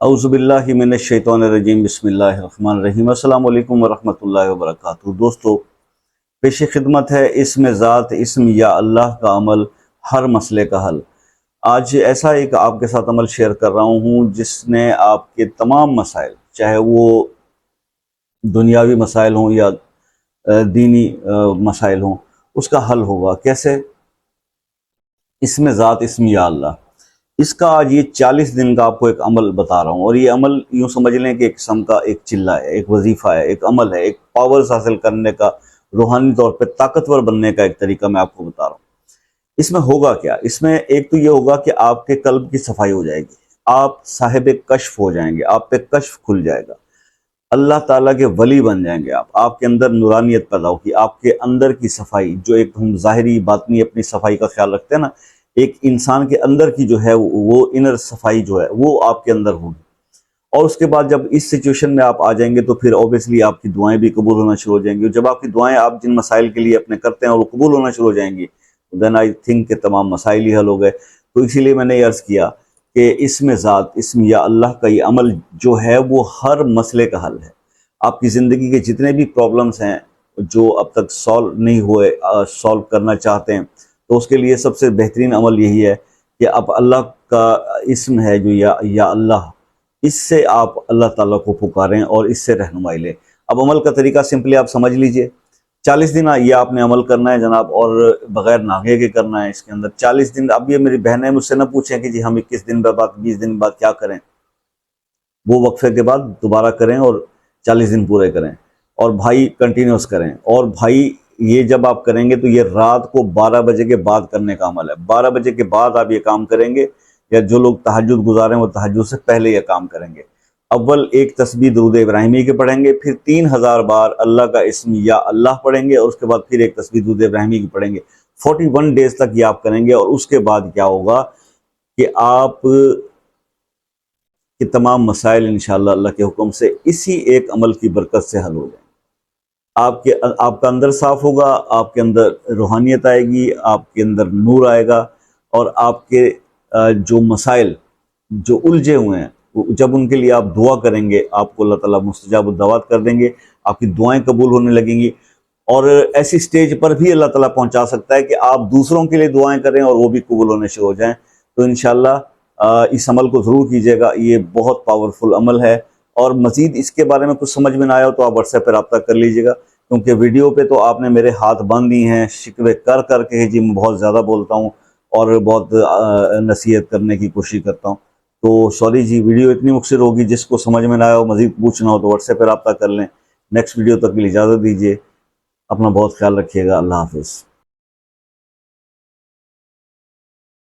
औज़ुबिल्लाहि मिनश्शैतानिर्रजीम बिस्मिल्लाहिर्रहमानिर्रहीम अस्सलाम वालेकुम वरहमतुल्लाहि वबरकातुहू। दोस्तों, पेश खिदमत है इसम ज़ात इसम या अल्लाह का अमल हर मसले का हल। आज ऐसा एक आपके साथ अमल शेयर कर रहा हूँ जिसने आपके तमाम मसाइल, चाहे वो दुनियावी मसाइल हों या दीनी मसाइल हों, उसका हल होगा। कैसे? इसम ज़ात इसम या अल्लाह, इसका आज ये 40 दिन का आपको एक अमल बता रहा हूँ। और ये अमल यूँ समझ लें कि एक किस्म का एक चिल्ला है, एक वजीफ़ा है, एक अमल है, एक पावर्स हासिल करने का, रूहानी तौर पे ताकतवर बनने का एक तरीका मैं आपको बता रहा हूँ। इसमें होगा क्या? इसमें एक तो ये होगा कि आपके कल्ब की सफाई हो जाएगी, आप साहिब कश्फ हो जाएंगे, आप पे कश्फ खुल जाएगा, अल्लाह ताला के वली बन जाएंगे आप, आपके अंदर नूरानियत पैदा होगी, आपके अंदर की सफाई, जो एक हम ज़ाहिरी बातनी अपनी सफाई का ख्याल रखते हैं ना, एक इंसान के अंदर की जो है वो इनर सफाई जो है वो आपके अंदर होगी। और उसके बाद जब इस सिचुएशन में आप आ जाएंगे तो फिर ऑब्वियसली आपकी दुआएं भी कबूल होना शुरू हो जाएंगी। और जब आपकी दुआएं आप जिन मसाइल के लिए अपने करते हैं और वो कबूल होना शुरू हो जाएंगी, तो देन आई थिंक के तमाम मसाइल ही हल हो गए। तो इसीलिए मैंने ये अर्ज़ किया कि इसमें ज़ात इसम या अल्लाह का ये अमल जो है वो हर मसले का हल है। आपकी ज़िंदगी के जितने भी प्रॉब्लम्स हैं जो अब तक सॉल्व नहीं हुए, सॉल्व करना चाहते हैं, तो उसके लिए सबसे बेहतरीन अमल यही है कि आप अल्लाह का इसम है जो या अल्लाह, इससे आप अल्लाह ताला को पुकारें और इससे रहनुमाई लें। अब अमल का तरीका सिंपली आप समझ लीजिए। 40 दिन ये आपने अमल करना है जनाब, और बग़ैर नागे के करना है। इसके अंदर 40 दिन, अब ये मेरी बहनें मुझसे ना पूछें कि जी हम 21 दिन बाद 20 दिन बाद क्या करें, वो वक्फे के बाद दोबारा करें और 40 दिन पूरे करें। और भाई कंटिन्यूस करें। और भाई ये जब आप करेंगे तो ये रात को 12 बजे के बाद करने का अमल है। 12 बजे के बाद आप ये काम करेंगे, या जो लोग तहज्जुद गुजारें वो तहज्जुद से पहले ये काम करेंगे। अव्वल एक तस्बीह दुरूद इब्राहिमी के पढ़ेंगे, फिर 3000 बार अल्लाह का इसम या अल्लाह पढ़ेंगे, और उसके बाद फिर एक तस्बीह दुरूद इब्राहिमी की पढ़ेंगे। 41 डेज तक ये आप करेंगे। और उसके बाद क्या होगा कि आप के तमाम मसाइल इंशाअल्लाह अल्लाह के हुक्म से इसी एक अमल की बरकत से हल हो जाएंगे। आपका अंदर साफ होगा, आपके अंदर रूहानियत आएगी, आपके अंदर नूर आएगा, और आपके जो मसाइल जो उलझे हुए हैं, जब उनके लिए आप दुआ करेंगे, आपको अल्लाह ताला मुस्तजाब दवात कर देंगे, आपकी दुआएं कबूल होने लगेंगी। और ऐसी स्टेज पर भी अल्लाह ताला पहुंचा सकता है कि आप दूसरों के लिए दुआएं करें और वो भी कबूल होने शुरू हो जाएं। तो इंशाअल्लाह इस अमल को ज़रूर कीजिएगा, ये बहुत पावरफुल अमल है। और मज़ीद इसके बारे में कुछ समझ में ना आया तो आप व्हाट्सएप पर रब्ता कर लीजिएगा, क्योंकि वीडियो पे तो आपने मेरे हाथ बांध दिए हैं, शिकवे कर कर के जी मैं बहुत ज़्यादा बोलता हूँ और बहुत नसीहत करने की कोशिश करता हूँ। तो सॉरी जी, वीडियो इतनी मुख्तसर होगी, जिसको समझ में ना आया हो, मज़ीद पूछना हो तो व्हाट्सएप पर रब्ता कर लें। नेक्स्ट वीडियो तक के लिए इजाज़त दीजिए। अपना बहुत ख्याल रखिएगा। अल्लाह हाफ़िज़।